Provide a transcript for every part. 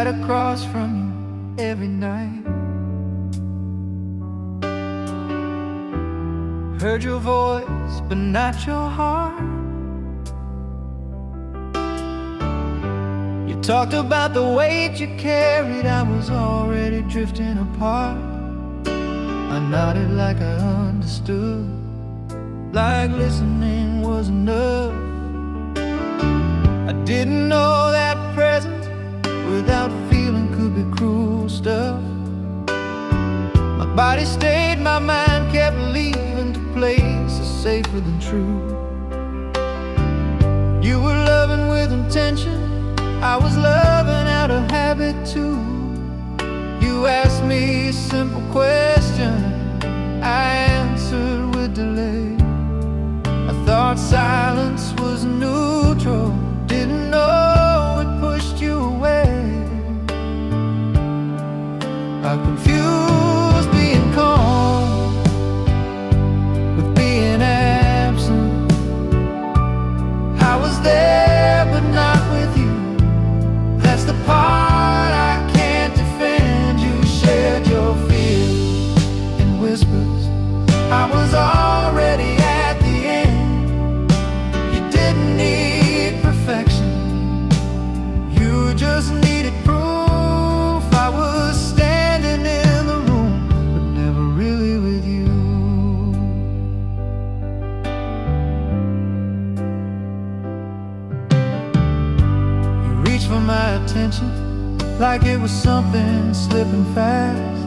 sat across from you every night. Heard your voice, but not your heart. You talked about the weight you carried. I was already drifting apart. I nodded like I understood, like listening was enough. I didn't know that present without feeling could be cruel stuff. My body stayed, my mind kept leaving to places safer than true. You were loving with intention, I was loving out of habit too. You asked me a simple question, I answered with delay. I thought silence was neutral, didn't know it pushed you away. I confused being calm with being absent. I was there but not with you. That's the part I can't defend. You shared your fears in whispers. I was already at the end. You didn't need perfection, you just needed proof. I was standing in the room, but never really with you. You reached for my attention like it was something slipping fast.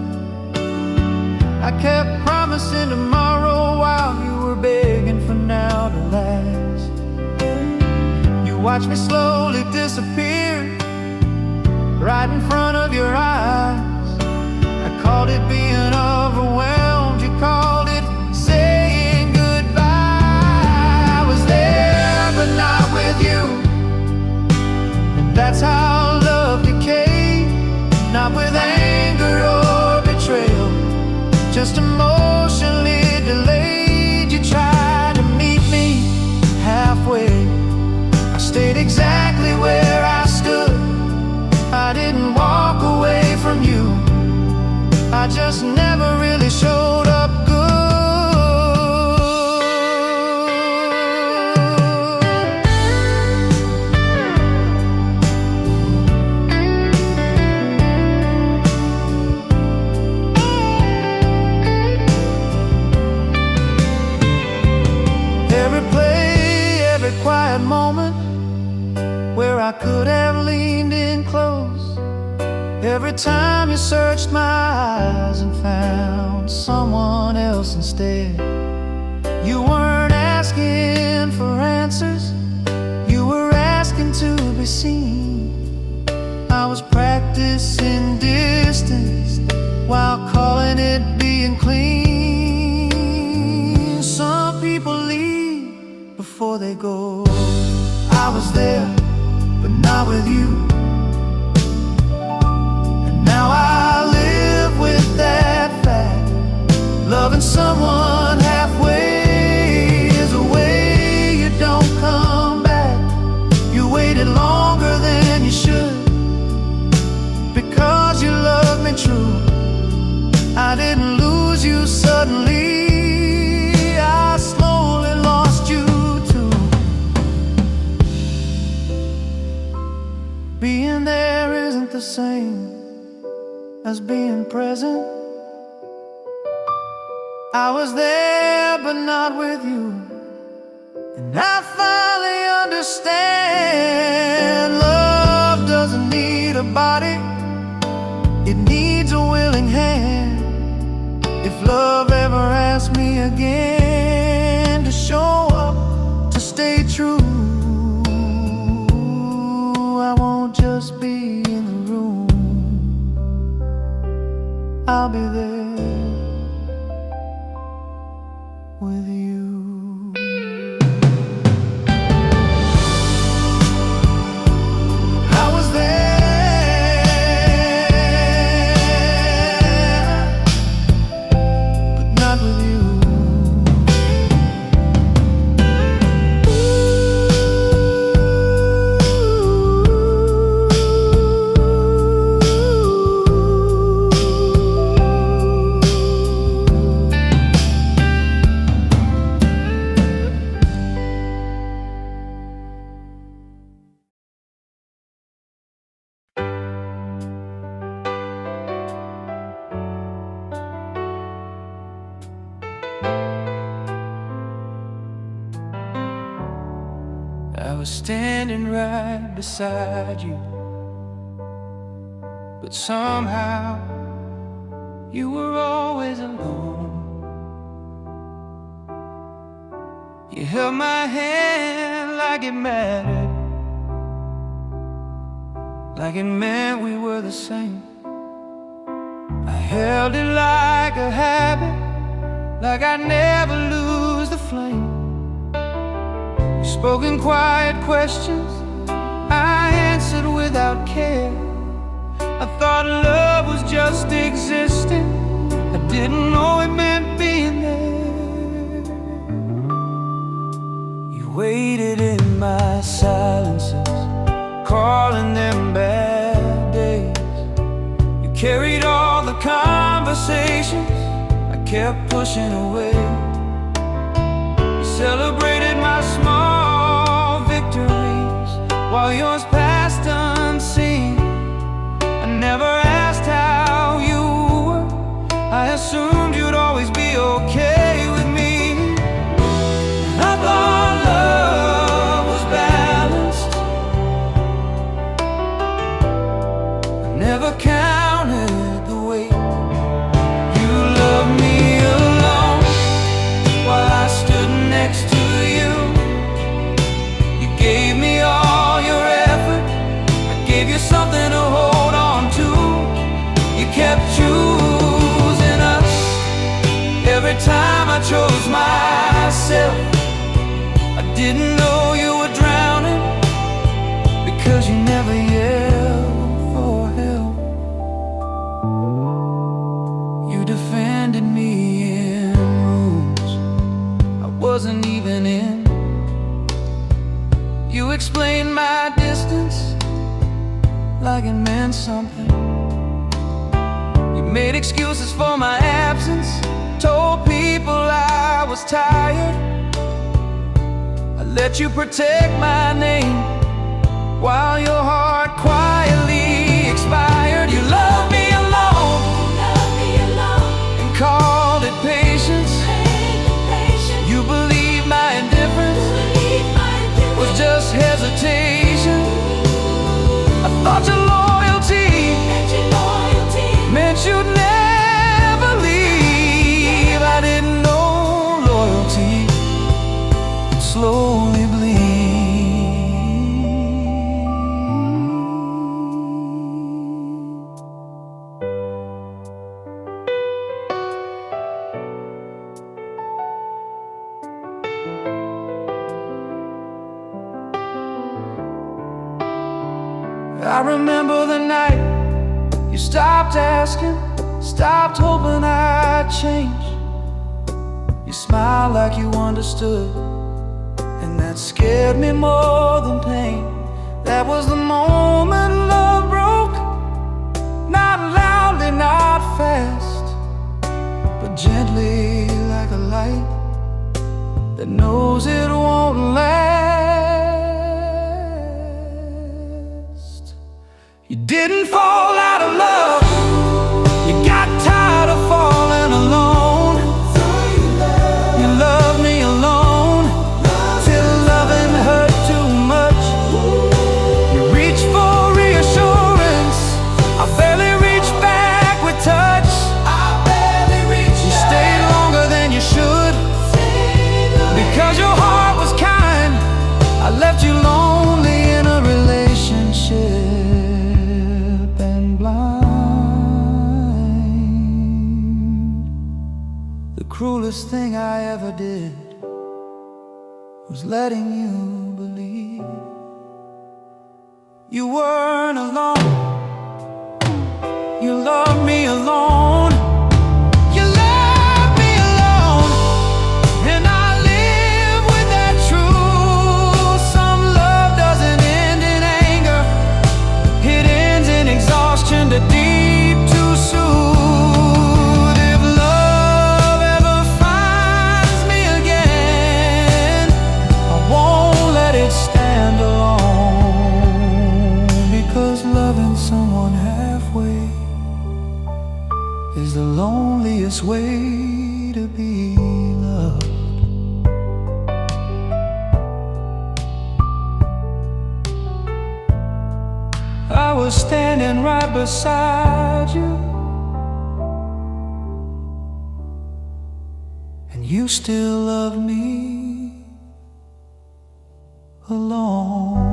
I kept promising tomorrow while you were begging for now to last. You watched me slowly disappear right in front of your eyes. I called it being overwhelmed, you called it saying goodbye. I was there but not with you, and that's how love decayed. Not with anger or betrayal, just emotionally delayed. You tried to meet me halfway, I stayed exactly where I stood. I didn't walk away from you, I just never really showed up good. Every play, every quiet moment where I could have leaned in close. Every time you searched my eyes and found someone else instead. You weren't asking for answers, you were asking to be seen. I was practicing distance while calling it being clean. Some people leave before they go. I was there, but not with you. Now I live with that fact. Loving someone halfway is a way you don't come back. You waited longer than you should because you love me true. I didn't lose you suddenly, I slowly lost you too. Being there isn't the same as being present. I was there but not with you, and I finally understand. Love doesn't need a body, it needs a willing hand. If love ever asks me again to show up, to stay true, I won't just be in the room, I'll be there with you. I was there, but not with you. was standing right beside you, but somehow you were always alone. You held my hand like it mattered, like it meant we were the same. I held it like a habit, like I'd never lose the flame. You spoke in quiet questions, I answered without care. I thought love was just existing, I didn't know it meant being there. You waited in my silences, calling them bad days. You carried all the conversations I kept pushing away. You celebrated my small victories while yours passed unseen. I never asked how you were, I assumed you'd always be okay with me. I thought love was balanced, I never counted the weight. You loved me alone while I stood next to you. You gave me all your effort, I gave you something to hold on to. You kept choosing us every time I chose myself. I didn't know you were drowning because you never yelled for help. You defended me in rooms I wasn't even in. You explained my distance like it meant something. You made excuses for my absence, told people I was tired. I let you protect my name while your heart quietly expired. You loved me alone, and called it patience. You believed my indifference was just hesitation. I thought your loyalty meant you'd never leave. I didn't know loyalty would slowly bleed. I remember the night you stopped asking, stopped hoping I'd change. You smiled like you understood, and that scared me more than pain. That was the moment love broke, not loudly, not fast, but gently like a light that knows it won't last. You didn't fall out of love, you got tired of falling alone. You loved me alone till loving hurt too much. You reached for reassurance, I barely reached back with touch. You stayed longer than you should because your heart was kind. I left you lonely in a relationship and blind. The cruelest thing I ever did was letting you believe you weren't alone. You loved me alone. You left me alone, and I live with that truth. Some love doesn't end in anger, it ends in exhaustion, too deep to soothe. If love ever finds me again, I won't let it stand alone, because loving someone halfway is the loneliest way to be loved. was standing right beside you, and you still love me alone.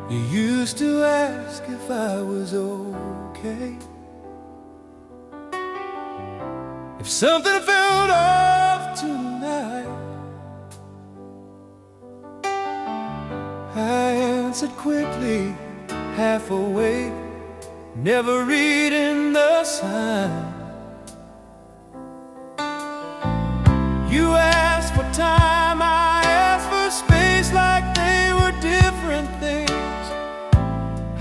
You used to ask if I was okay, if something felt off tonight. I answered quickly, half awake, never reading the sign. You asked for time, I asked for space, like they were different things.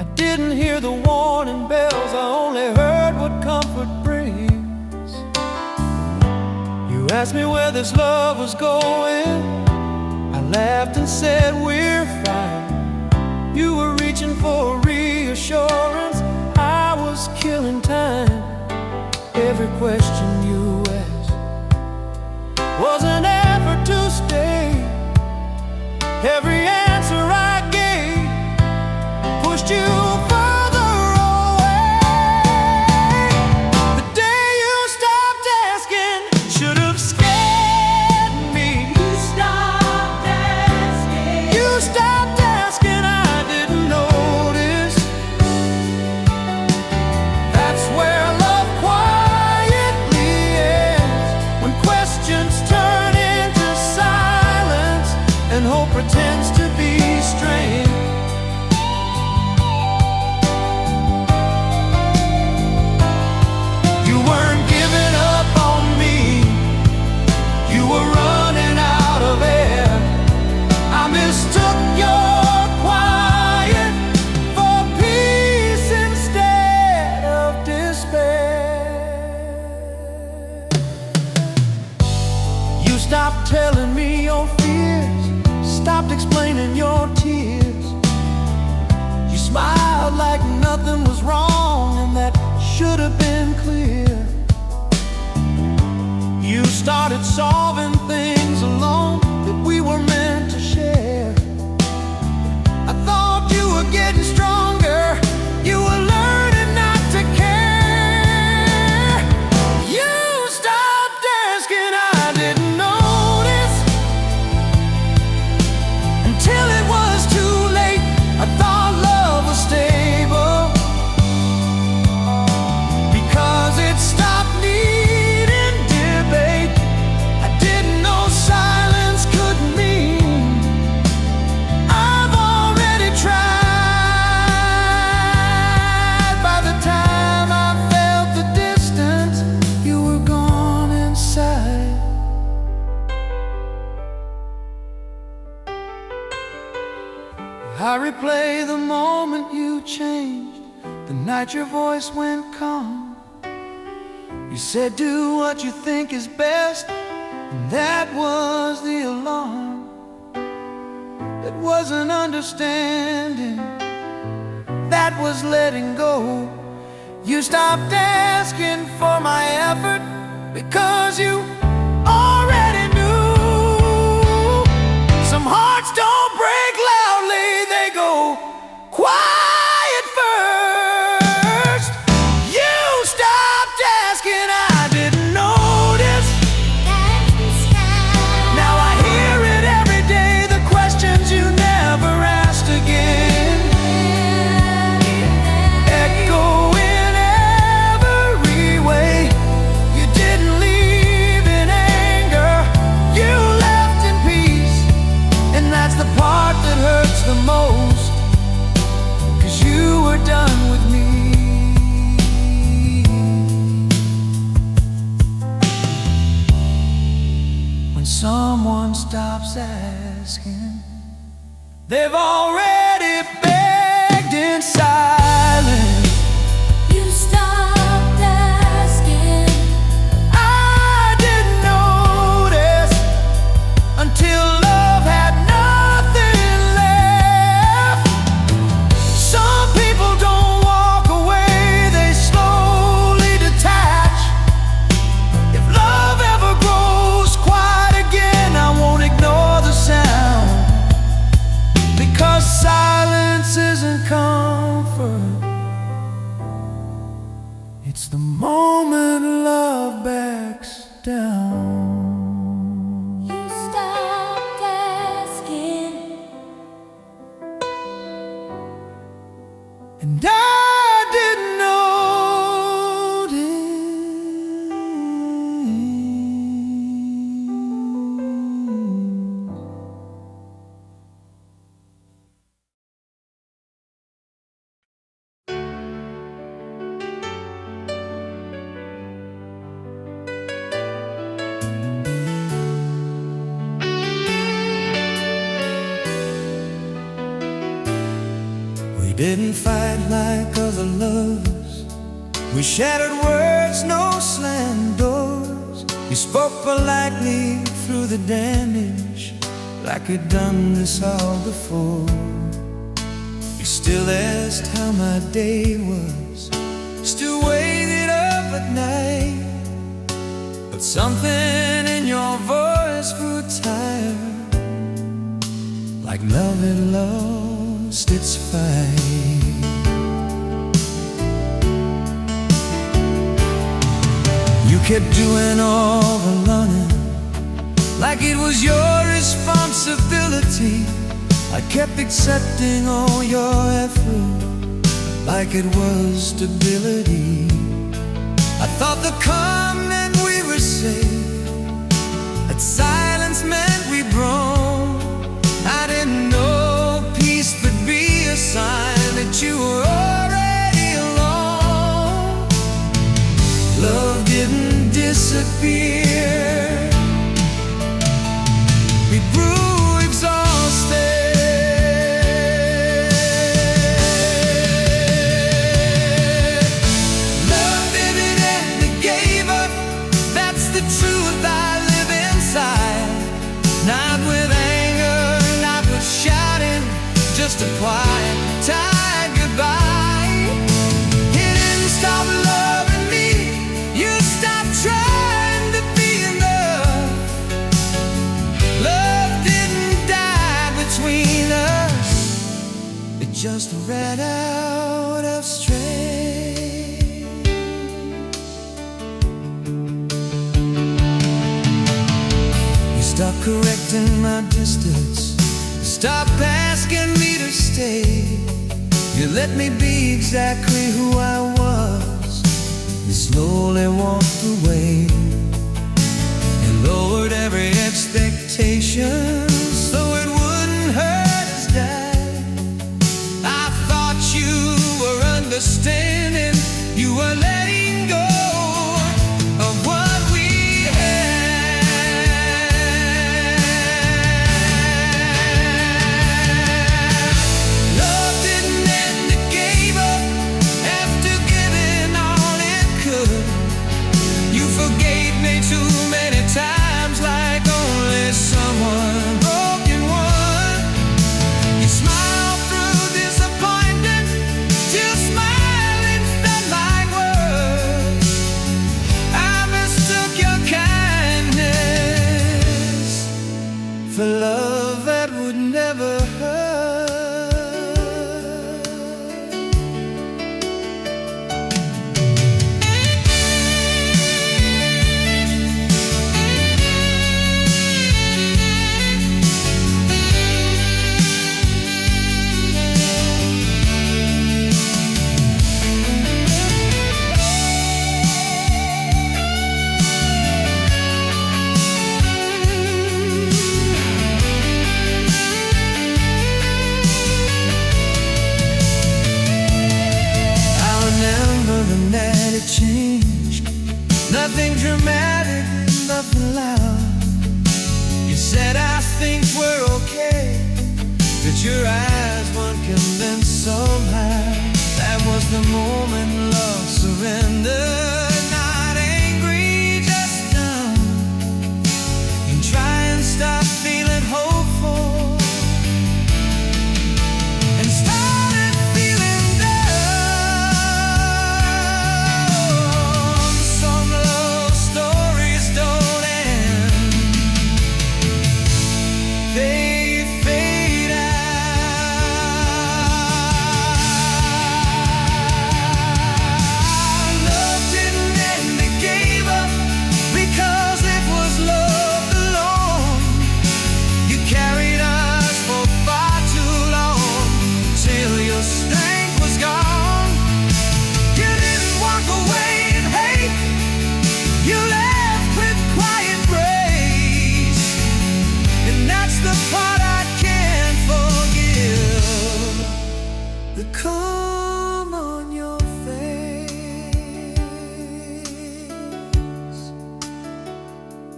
I didn't hear the warning bells, I only heard what comfort brings. You asked me where this love was going, I laughed and said we're fine. You were reaching for reassurance, I was killing time. Every question you asked was an effort to stay. Every answer I gave pushed you further away. The day you stopped asking should have scared me. You stopped asking. You stopped asking, I didn't notice. That's where love quietly ends, when questions turn into silence and hope pretends to be strength. You weren't giving up on me, you were running out of air. I mistook your quiet for peace instead of despair. You stopped telling me your fears, stopped explaining your tears. You smiled like nothing was wrong, and that should have been clear. You started solving things alone that we were meant to share. I thought you were getting stronger, you were learning not to care. You stopped asking, I didn't notice, until it was too late. I thought love was stable, because it stopped needing debate. I didn't know silence could mean I've already tried. By the time I felt the distance, you were gone inside. I replay the moment you changed, the night your voice went calm. You said do what you think is best, and that was the alarm. That wasn't understanding, that was letting go. You stopped asking for my effort, because you already knew. Some hearts don't break loudly, they go quiet first. You stopped asking, I didn't notice. Now I hear it every day, the questions you never asked again. Echo in every way. You didn't leave in anger, you left in peace. And that's the part that hurts the most, 'cause you were done with me. When someone stops asking, They've already begged in silence. You stopped asking. I didn't notice until love had nothing left. Some people don't walk away, they slowly detach. If love ever grows quiet again, I won't ignore the sound, because silence isn't comfort. It's the moment love backs down. You stopped asking. And I didn't notice. We didn't fight like other lovers. We shattered words, no slam doors. We spoke politely through the damage, like we'd done this all before. We still asked how my day was, still waited up at night. But something in your voice grew tired, like love had lost its fight. You kept doing all the running, like it was your responsibility. I kept accepting all your effort, like it was stability. I thought the comment we were safe, that silence meant we broke. I didn't know peace would be a sign that you were already alone. Love didn't disappear. We grew exhausted. Love didn't end, it gave up. That's the truth I live inside. Not with anger, not with shouting, just a quiet, tired goodbye. It didn't stop loving me, you stopped trying to be enough. Love didn't die between us, it just ran out of strength. You stopped correcting my distance, stop asking me to stay. You let me be exactly who I was. You slowly walked away and lowered every expectation, so it wouldn't hurt as die. I thought you were understanding, you were letting go of what we had. Love didn't end, it gave up after giving all it could. You forgave me too many times, like only someone broken one. You smiled through disappointment, till smiling felt like work. the moment love surrendered. Not angry, just numb. And try and stop feeling hopeful. And started feeling dumb. Some love stories don't end. They fade out. Love didn't end, it gave up because it was love alone. You carried us for far too long till your strength was gone. You didn't walk away in hate. You left with quiet grace. And that's the part I can't forgive. The calm on your face.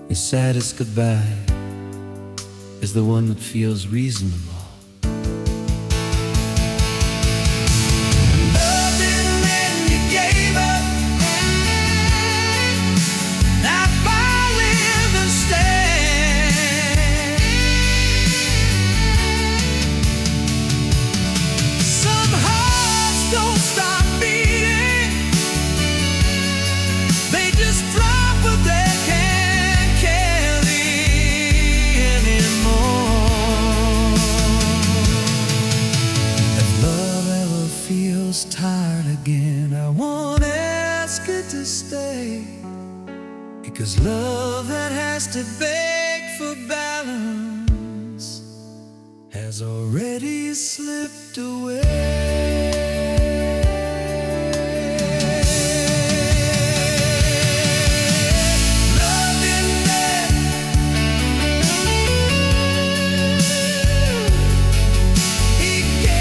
Your saddest goodbye is the one that feels reasonable. Love didn't end, you gave up. Not by with and stand. Some hearts don't stop beating. They just drop what they can't carry anymore. If love ever feels tired again, I won't ask it to stay. Because love that has to beg for balance has already slipped away. Love didn't end. He gave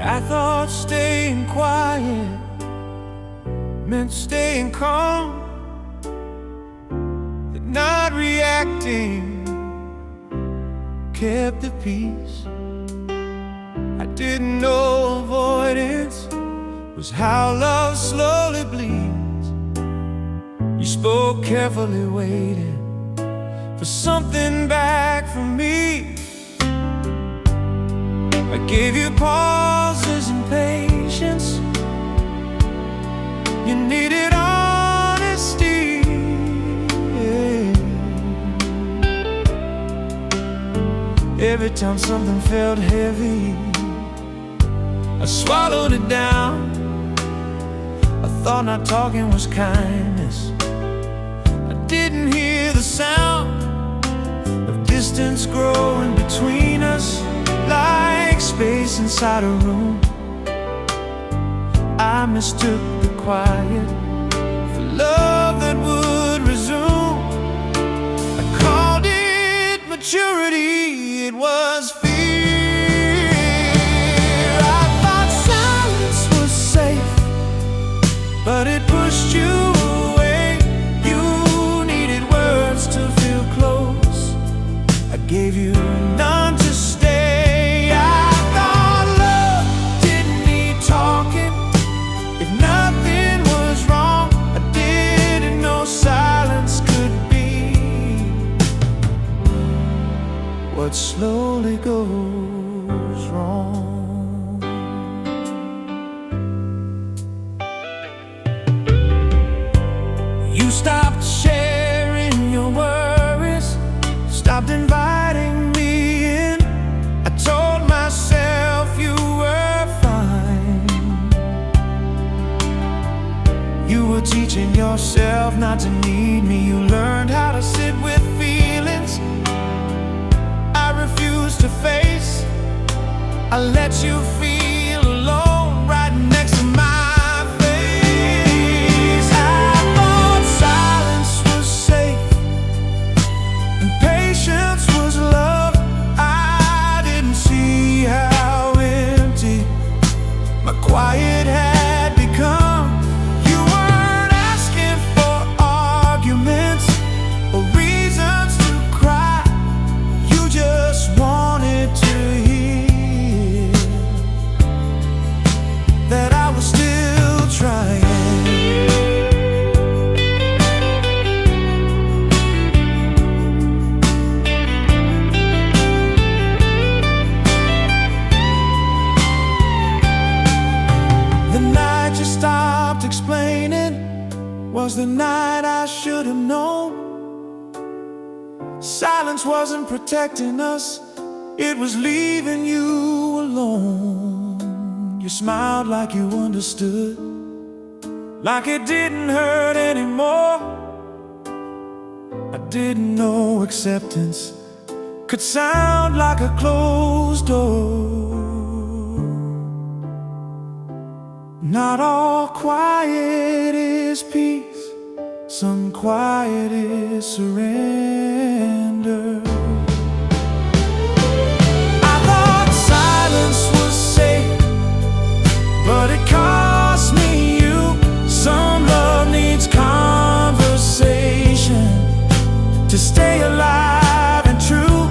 I thought staying quiet meant staying calm, that not reacting kept the peace. I didn't know avoidance was how love slowly bleeds. You spoke carefully, waiting for something back from me. I gave you pauses and patience. You needed honesty. Yeah. Every time something felt heavy, I swallowed it down. I thought not talking was kindness. I didn't hear the sound of distance growing between us, like space inside a room. I mistook the quiet for love that would resume. I called it maturity, it was fear. I thought silence was safe, but it pushed you away. You needed words to feel close. I gave you none to stay. I thought love didn't need talking. If nothing was wrong, I didn't know silence could be what slowly goes wrong. You stopped sharing your worries, stopped inviting me in. I told myself you were fine. You were teaching yourself not to need me. You learned how to sit with feelings I refused to face. I let you feel alone right next to my face. I thought silence was safe and patience was love. I didn't see how empty my quiet had become. You weren't asking for arguments or reasons to cry. You just wanted to hear that I was still trying. The night you stopped explaining was the night I should have known. Silence wasn't protecting us, it was leaving you alone. You smiled like you understood, like it didn't hurt anymore. I didn't know acceptance could sound like a closed door. Not all quiet is peace, some quiet is surrender. I thought silence was safe, but it cost me you. Some love needs conversation to stay alive and true.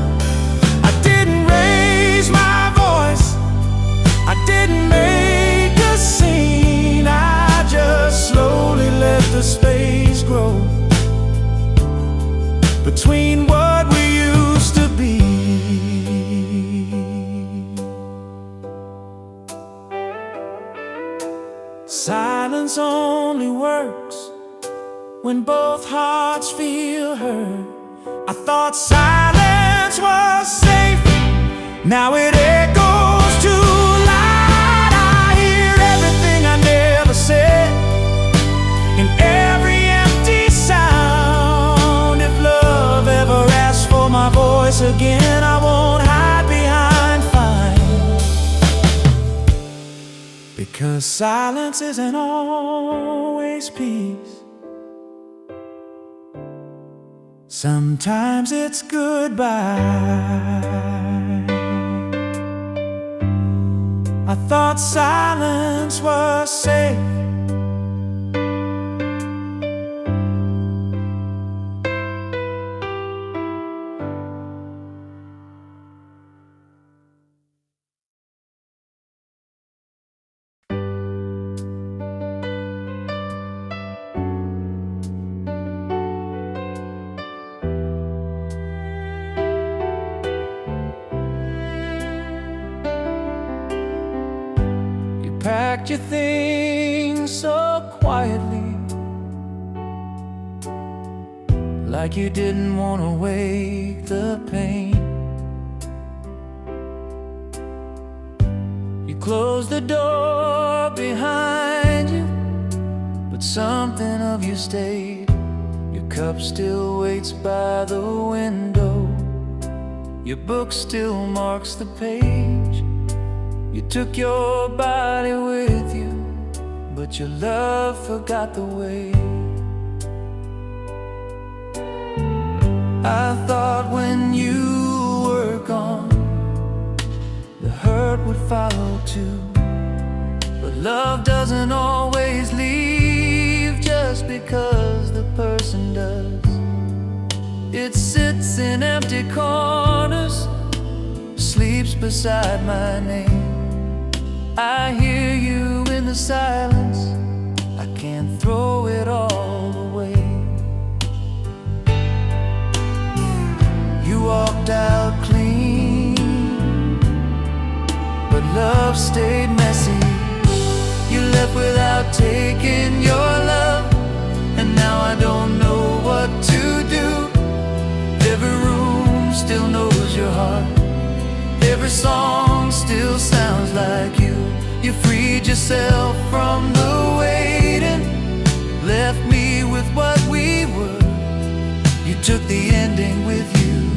I didn't raise my voice, I didn't make a scene. I just slowly let the space grow between what we used to be. Silence only works when both hearts feel hurt. I thought silence was safe, now it echoes too loud. I hear everything I never said in every empty sound. If love ever asks for my voice again, I won't hide behind fine, because silence isn't always peace. Sometimes it's goodbye. I thought silence was safe. Packed your things so quietly, like you didn't want to wake the pain. You closed the door behind you, but something of you stayed. Your cup still waits by the window, your book still marks the page. You took your body with you, but your love forgot the way. I thought when you were gone, the hurt would follow too. But love doesn't always leave just because the person does. It sits in empty corners, sleeps beside my name. I hear you in the silence, I can't throw it all away. You walked out clean, but love stayed messy. You left without taking your love, and now I don't know what to do. Every room still knows your heart, every song still sounds like you. You freed yourself from the waiting, left me with what we were. You took the with you,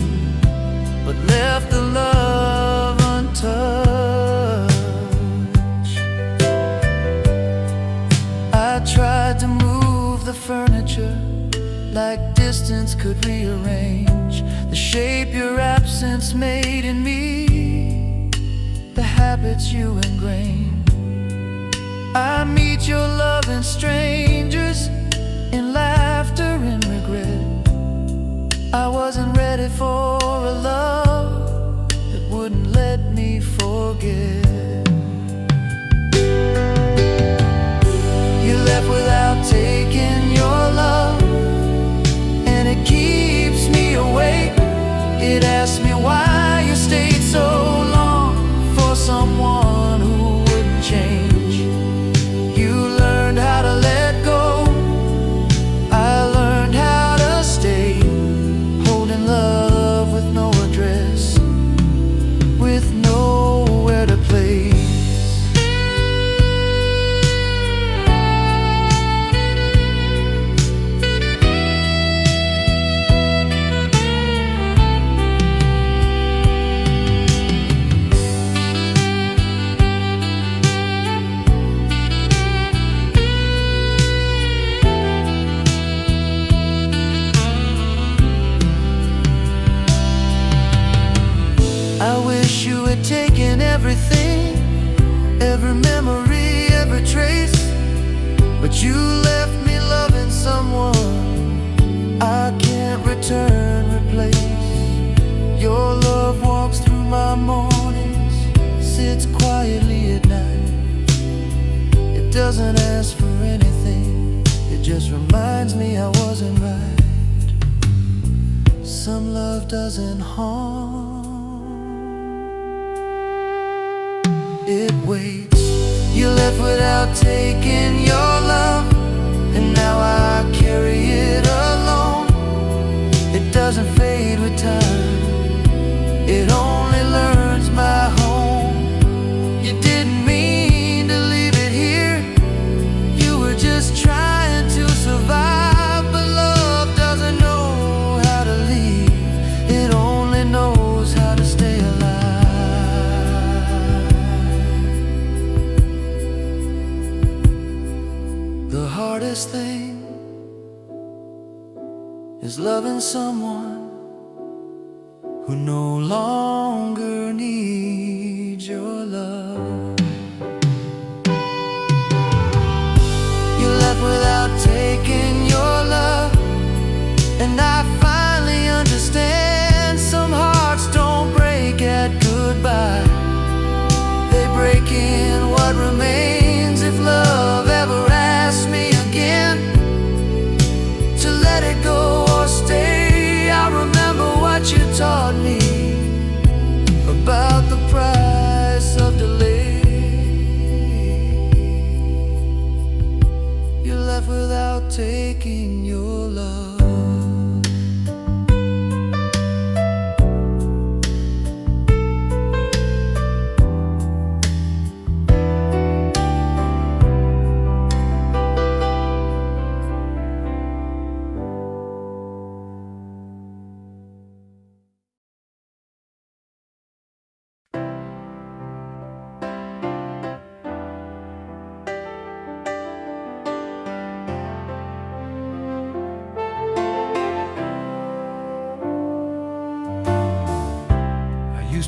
but left the love untouched. like distance could rearrange the shape your absence made in me, the habits you ingrained. I meet your love in strangers, in laughter and regret. I wasn't ready for a love that wouldn't let me forget. You left without taking your love, and it keeps me awake. It asks me why you stayed so long for someone who wouldn't change. You learned how to let go, I learned how to stay, holding love with no address, with nowhere to place. I wish you had taken everything, every memory, every trace, but you left me loving someone I can't return, replace. Your love walks through my mornings, sits quietly at night. It doesn't ask for anything, it just reminds me I wasn't right. Some love doesn't harm, it waits. You left without taking your love, and now I carry it alone. It doesn't fade with time, it only learns my home. You didn't mean to leave it here, you were just trying to survive. But love doesn't know how to leave, it only knows how to stay alive. The hardest thing is loving someone who no longer needs your love. You left without taking your love, and I finally understand. Some hearts don't break at goodbye, they break in what remains. If love ever asks me again to let it go or stay, I remember what you taught me about the price of delay. You left without taking your love.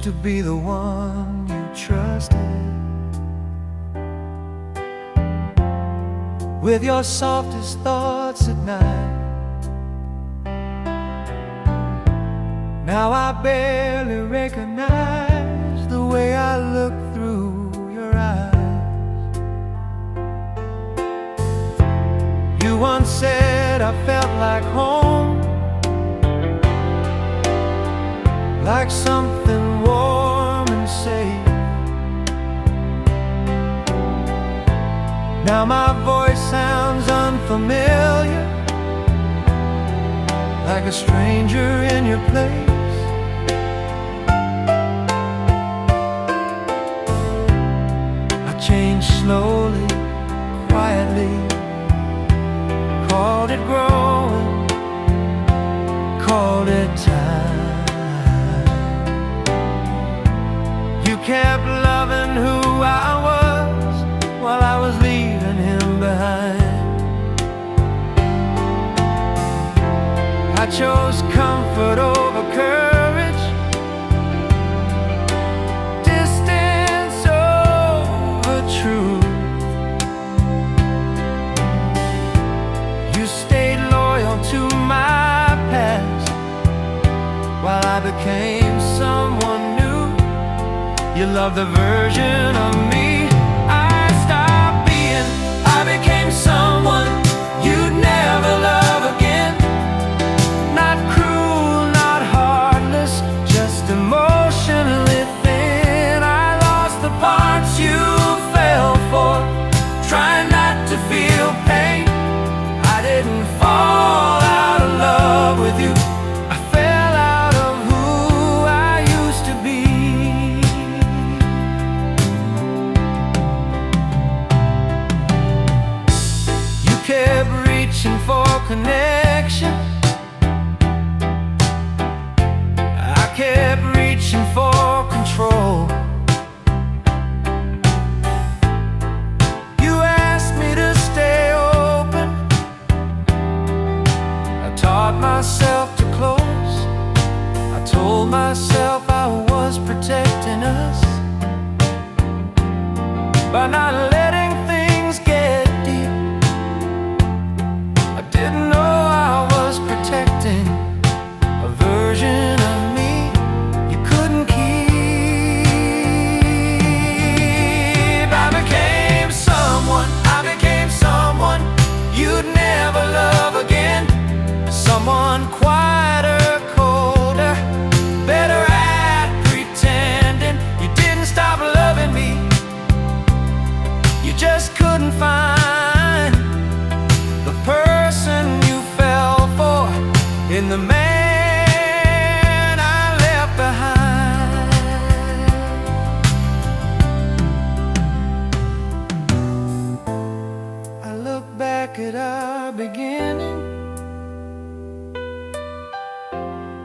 To be the one you trusted, with your softest thoughts at night. Now I barely recognize the way I look through your eyes. You once said I felt like home, like something warm and safe. Now my voice sounds unfamiliar, like a stranger in your place. I changed slowly, quietly, called it growing, called it time. You kept loving who I was while I was leaving him behind. chose comfort over courage, distance over truth. You stayed loyal to my past while I became someone new. You loved the version of me I stopped being. I became someone you'd never love again. Not cruel, not heartless, just emotionally thin. I lost the parts you fell for, trying not to feel pain. I didn't fall out of love with you, I fell out of who I used to be. You kept reaching for connection, I kept reaching for control. You asked me to stay open, I taught myself to close. I told myself I was protecting us by not letting things get deep. I didn't know I was protecting a version of me you couldn't keep. I became someone you'd never love again. Someone quieter, colder, better at pretending. You didn't stop loving me, you just couldn't find the person you fell for in the man I left behind. I look back at our beginning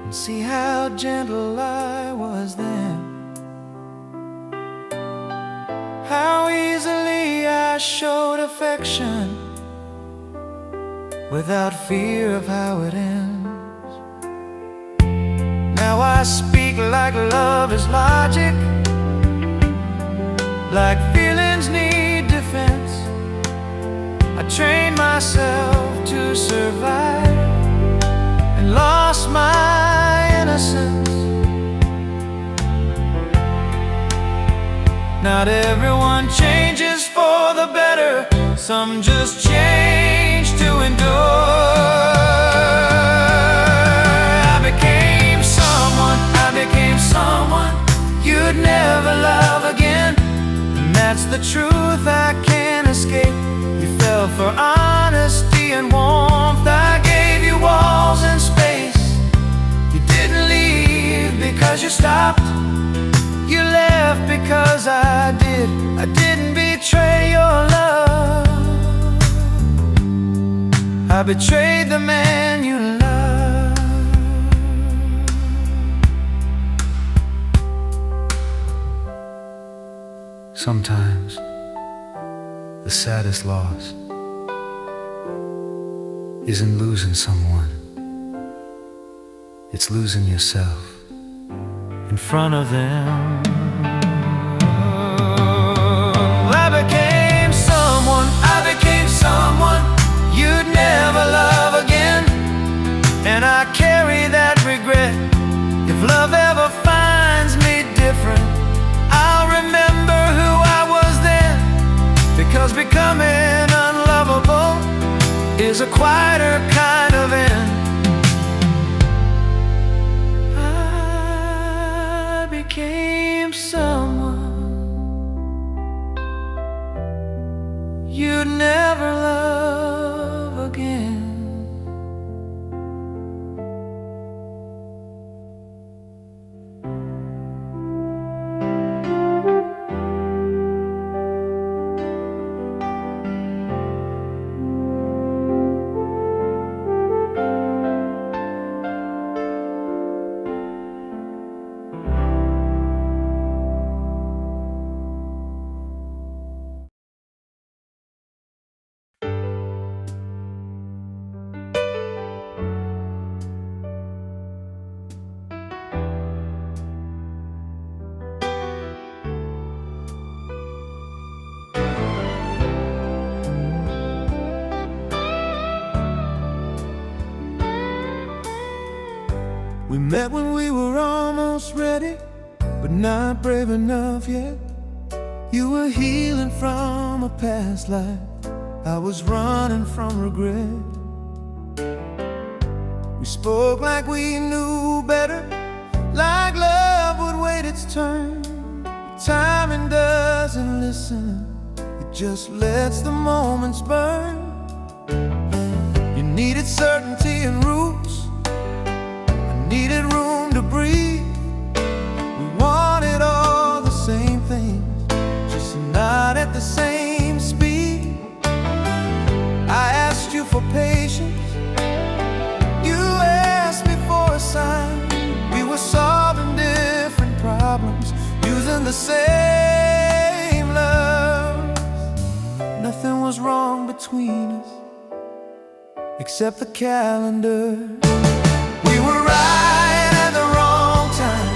and see how gentle I was then, how easily I showed affection without fear of how it ends. Now I speak like love is logic, like feelings need defense. I trained myself to survive and lost my innocence. Not everyone changes for the better, some just change to endure. I became someone you'd never love again, and that's the truth I can't escape. You fell for honesty and warmth, I gave you walls and space. You didn't leave because you stopped, you left because I did. I didn't betray your love, I betrayed the man you love. Sometimes the saddest loss isn't losing someone, it's losing yourself in front of them. I became someone you'd never love again, and I carry that regret. If love ever finds me different, I'll remember who I was then, because becoming unlovable is a quieter kind of end. I became someone you'd never love again. Met when we were almost ready, but not brave enough yet. You were healing from a past life, I was running from regret. We spoke like we knew better, like love would wait its turn. But timing doesn't listen, it just lets the moments burn. You needed certainty and rules, I needed room to breathe. We wanted all the same things, just not at the same speed. I asked you for patience, you asked me for a sign. We were solving different problems, using the same love. Nothing was wrong between us, except the calendar. We were right at the wrong time,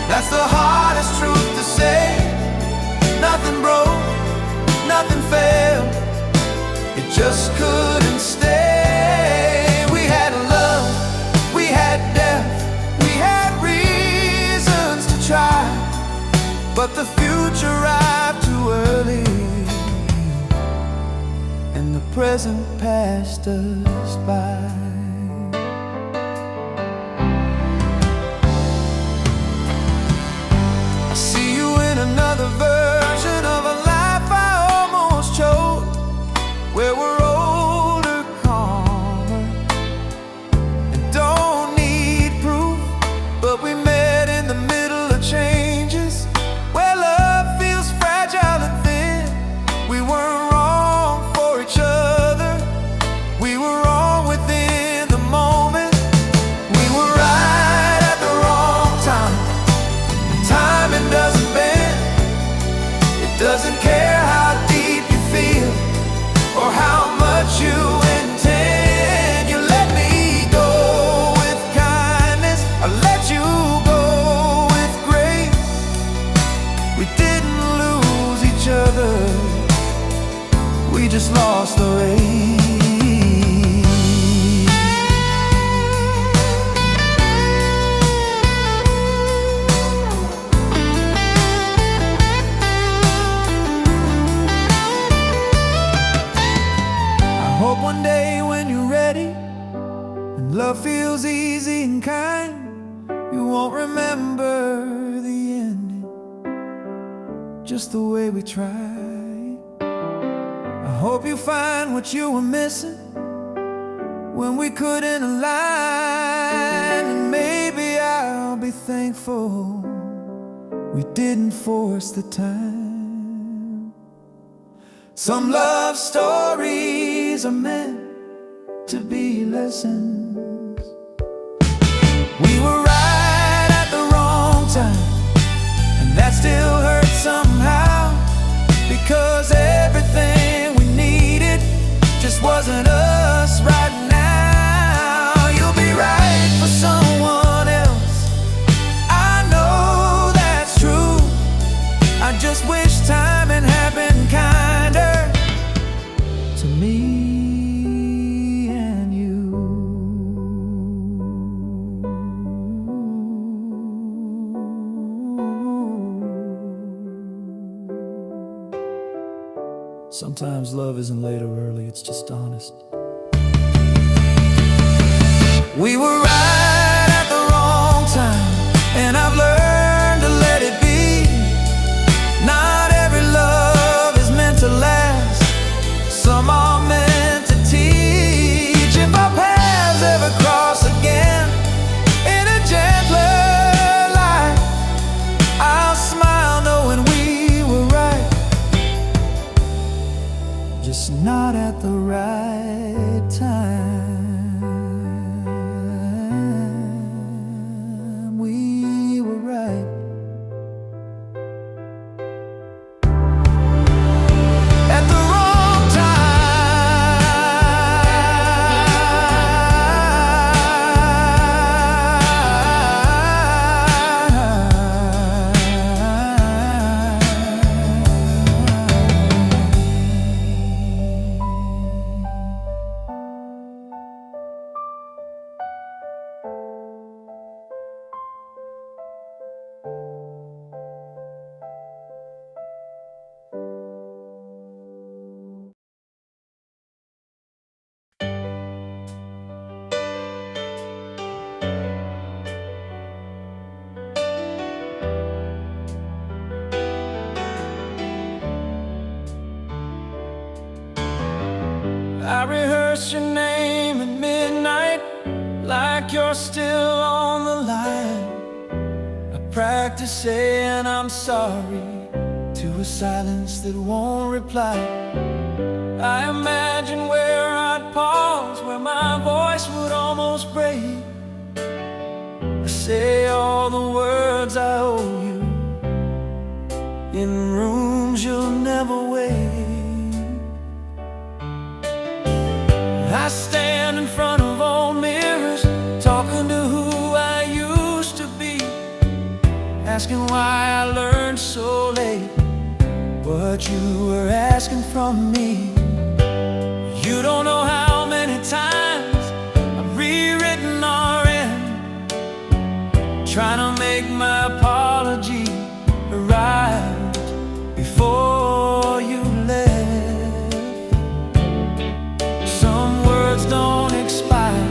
that's the hardest truth to say. Nothing broke, nothing failed, it just couldn't stay. We had love, we had death, we had reasons to try, but the future arrived too early, and the present passed us by. I see you in another version of a life I almost chose, where we're older, calmer, and don't need proof. But we met in the middle of changes, where love feels fragile and thin. We weren't wrong for each other, we were wrong within the moment. We were right at the wrong time, timing doesn't bend. It doesn't care how deep you feel or how much you intend. You let me go with kindness, I let you go with grace. We didn't lose each other, we just lost the race. Hope one day when you're ready and love feels easy and kind, you won't remember the ending, just the way we tried. I hope you find what you were missing when we couldn't align, and maybe I'll be thankful we didn't force the time. Some love stories are meant to be lessons. We were right at the wrong time, and that still hurts somehow, because everything we needed just wasn't us right now. You'll be right for someone else, I know that's true. I just wish timing had been kinder to me and you. Sometimes love isn't late or early, it's just honest. We were right at the wrong time, and I've learned to let it be. Not every love is meant to last, some are meant to teach. If our paths ever cross again in a gentler light, I'll smile knowing we were right, just not at the right time. curse your name at midnight, like you're still on the line. I practice saying I'm sorry to a silence that won't reply. I imagine where I'd pause, where my voice would almost break. I say all the words I owe you in rooms you'll never wait. I stand in front of old mirrors, talking to who I used to be, asking why I learned so late what you were asking from me. You don't know how many times I've rewritten our end, trying to make my apology arrive before you left. Some words don't expire,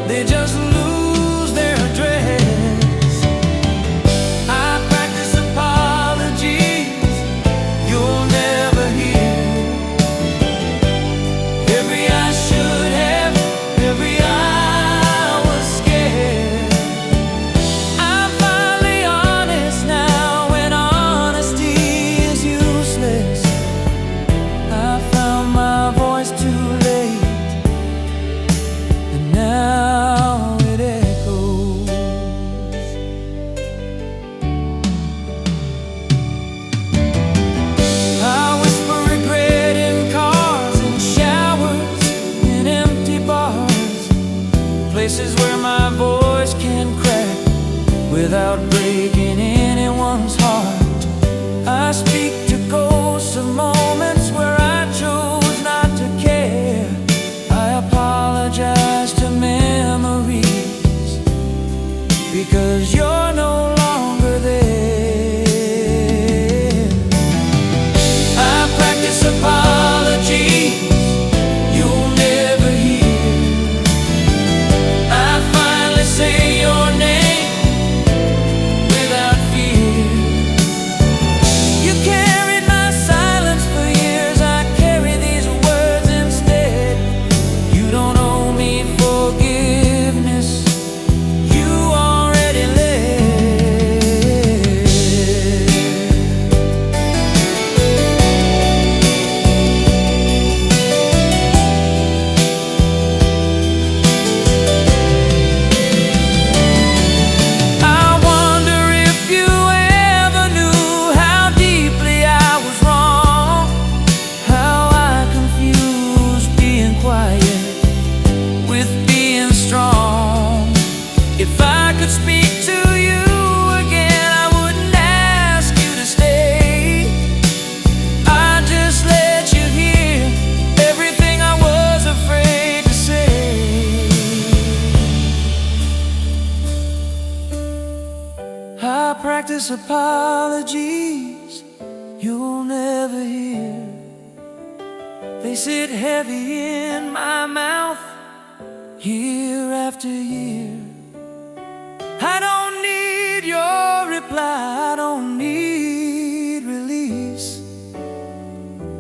they just lose their address. I practice apologies you'll never hear. Every I should have, every I was scared. I'm finally honest now when honesty is useless. I found my voice too late, and now it echoes. I whisper regret in cars, in showers, in empty bars, places where my voice can crack without breaking anyone's heart. I speak to ghosts of moments where I chose not to care. I apologize to memories because you're no longer there. I practice apologies you'll never hear. I finally say your name without fear. You carried my silence for years, I carry these words instead. You don't owe me forgiveness, you already left. I wonder if you ever knew how deeply I was wrong, how I confused being quiet with being strong. If I could speak to you again, I wouldn't ask you to stay. I'd just let you hear everything I was afraid to say. I practice apologies you'll never hear. They sit heavy in my mouth year after year. I don't need your reply, I don't need release.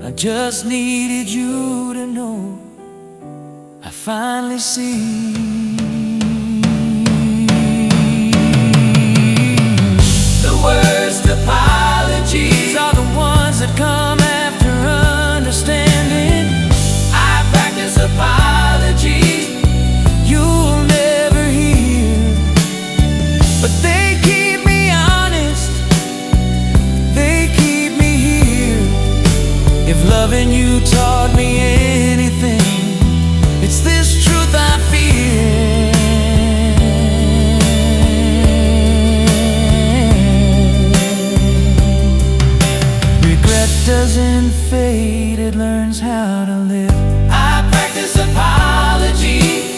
I just needed you to know I finally see. The worst apologies are the ones that come after understanding. I practice apologies you'll never hear, but they keep me honest, they keep me here. If loving you taught me anything, it's this truth I fear. Regret doesn't fade, it learns how to live. I practice apologies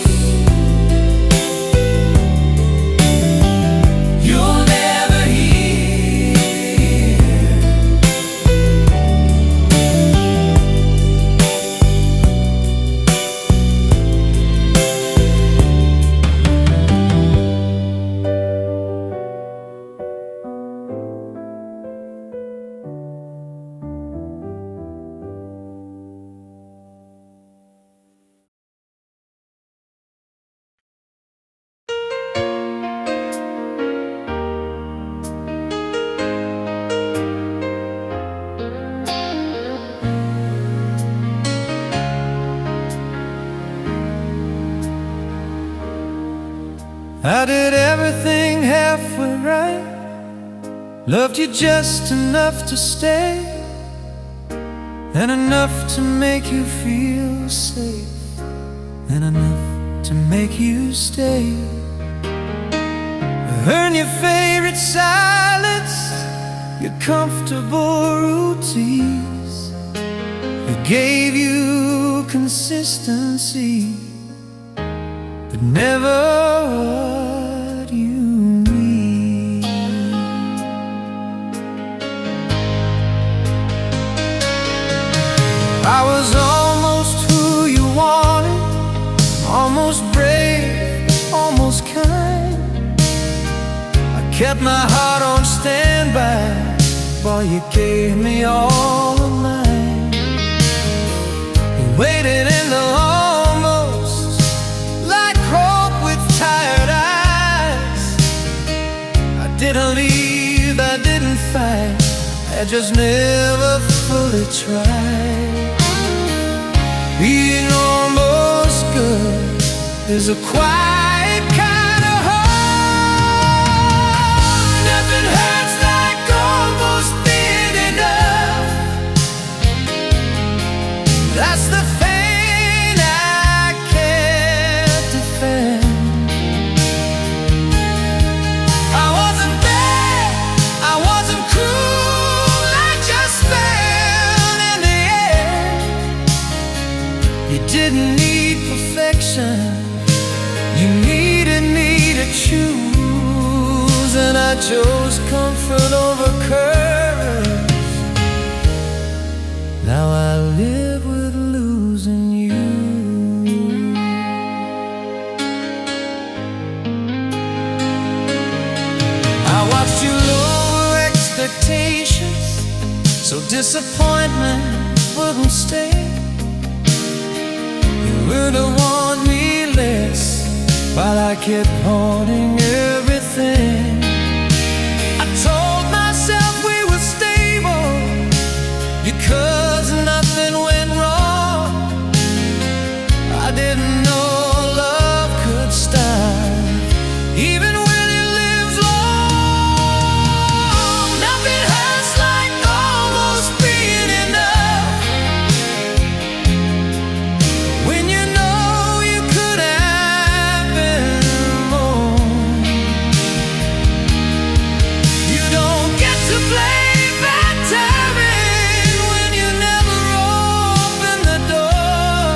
you'll never hear. everything halfway right. Loved you just enough to stay, and enough to make you feel safe, and enough to make you stay. Earn your favorite silence, your comfortable routines. It gave you consistency, but never what you need. I was almost who you wanted, almost brave, almost kind. I kept my heart on standby while you gave me all of mine. You waited in the almost, like hope with tired eyes. I didn't leave, I didn't fight, I just never fully tried. Being almost good is a quiet kind of home. Nothing hurts like almost being enough. That's the thing I can't defend. I wasn't bad, I wasn't cruel, I just failed in the end. You didn't need perfection, you needed me to choose, and I chose comfort over courage. Now I live with losing you. I watched you lower expectations so disappointment wouldn't stay. You would have warned me less while I kept holding everything. I told myself we were stable because nothing went wrong. I didn't know love could start even when it lives long. Nothing hurts like almost being enough. When you know you could have been more. You don't get to play bad timing when you never open the door.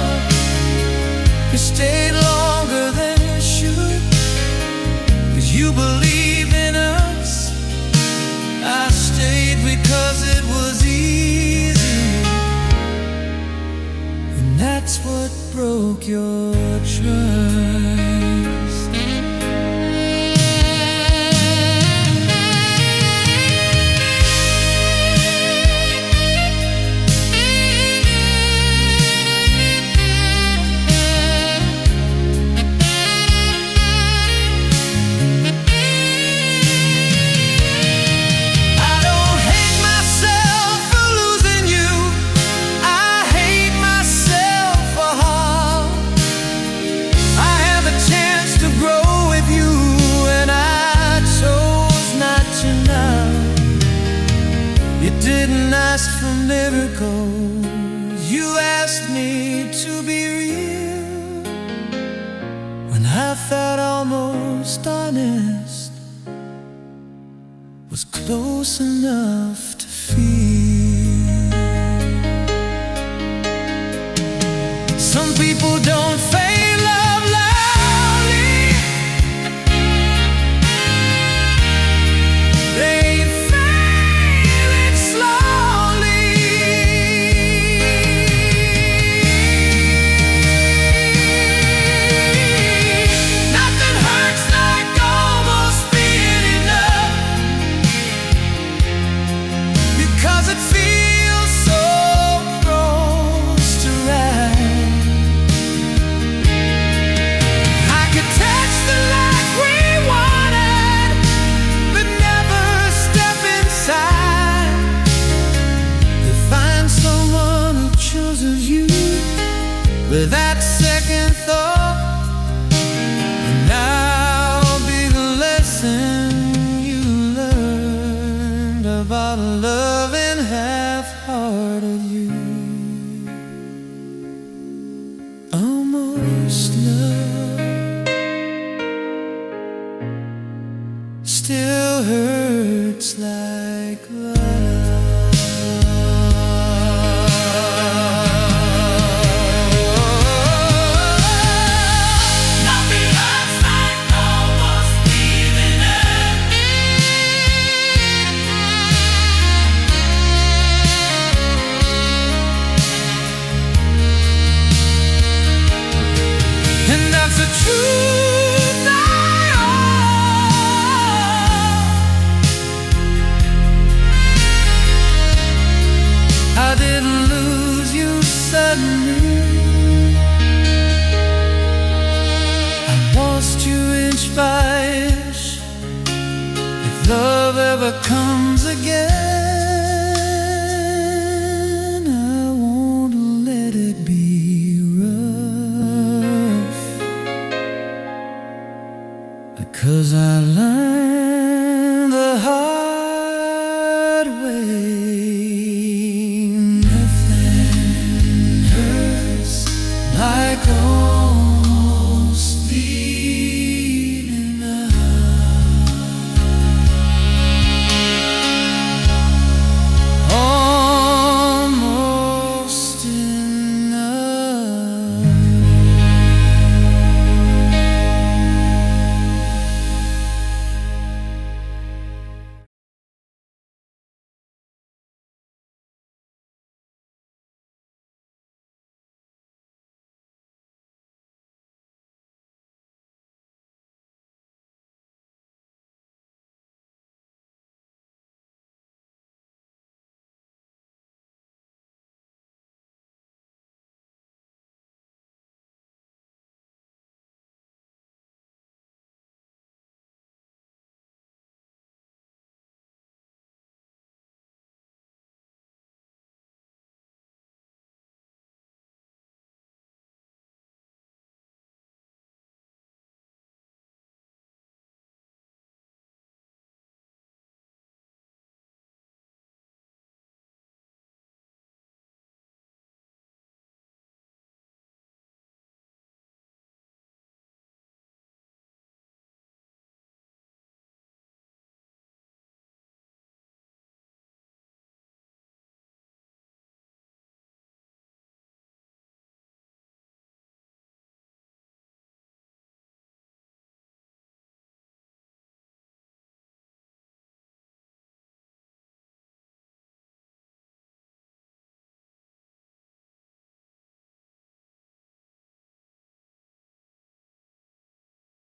You stayed longer than you should, 'cause you believed in us. I stayed because it was easy, and that's what broke your trust. I don't hate myself for losing you, I hate myself for how I have a chance to grow with you, and I chose not to now. You didn't ask for miracles, you asked me to be real. When I felt almost honest, was close enough to feel. Some people don't fake love loudly, they feel it slowly. Nothing hurts like almost being enough, because it feels so close to right. about loving half-hearted you. Almost love still hurts like love. Nothing hurts like almost giving up. And that's the truth I owe. I didn't lose you suddenly. I lost you inch by inch. If love ever comes